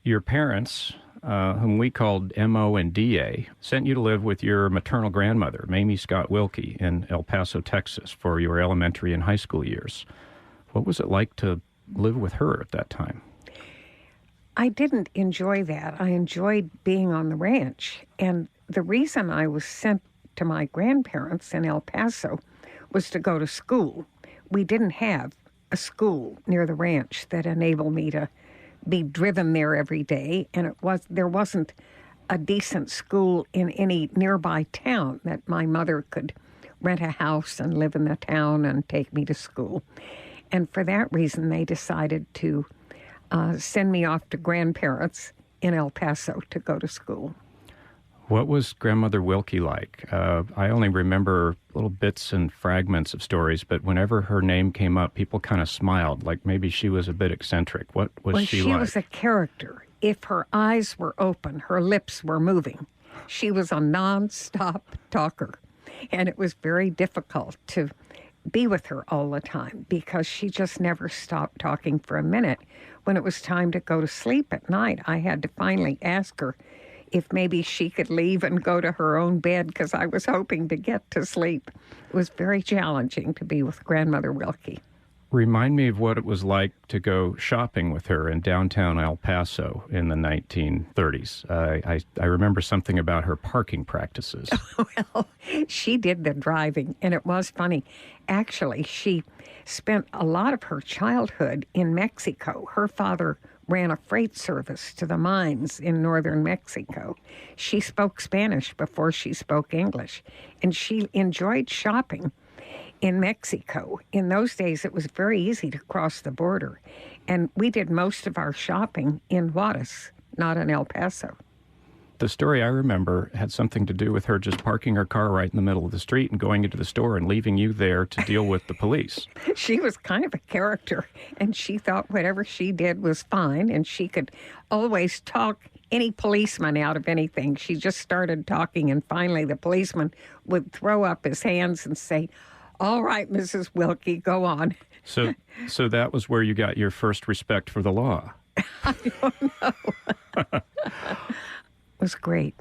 Your parents, whom we called M.O. and D.A., sent you to live with your maternal grandmother, Mamie Scott Wilkie, in El Paso, Texas, for your elementary and high school years. What was it like to live with her at that time? I didn't enjoy that. I enjoyed being on the ranch. And the reason I was sent to my grandparents in El Paso was to go to school. We didn't have a school near the ranch that enabled me to be driven there every day, and there wasn't a decent school in any nearby town that my mother could rent a house and live in the town and take me to school. And for that reason, they decided to send me off to grandparents in El Paso to go to school. What was Grandmother Wilkie like? I only remember little bits and fragments of stories, but whenever her name came up, people kind of smiled, like maybe she was a bit eccentric. What was she like? She was a character. If her eyes were open, her lips were moving. She was a non-stop talker, and it was very difficult to be with her all the time because she just never stopped talking for a minute. When it was time to go to sleep at night, I had to finally ask her if maybe she could leave and go to her own bed because I was hoping to get to sleep. It was very challenging to be with Grandmother Wilkie. Remind me of what it was like to go shopping with her in downtown El Paso in the 1930s. I remember something about her parking practices. Well, she did the driving, and it was funny. Actually, she spent a lot of her childhood in Mexico. Her father ran a freight service to the mines in northern Mexico. She spoke Spanish before she spoke English, and she enjoyed shopping in Mexico. In those days, it was very easy to cross the border, and we did most of our shopping in Juarez, not in El Paso. The story I remember had something to do with her just parking her car right in the middle of the street and going into the store and leaving you there to deal with the police. She was kind of a character, and she thought whatever she did was fine, and she could always talk any policeman out of anything. She just started talking, and finally the policeman would throw up his hands and say, "All right, Mrs. Wilkie, go on." So that was where you got your first respect for the law. I don't know. It was great.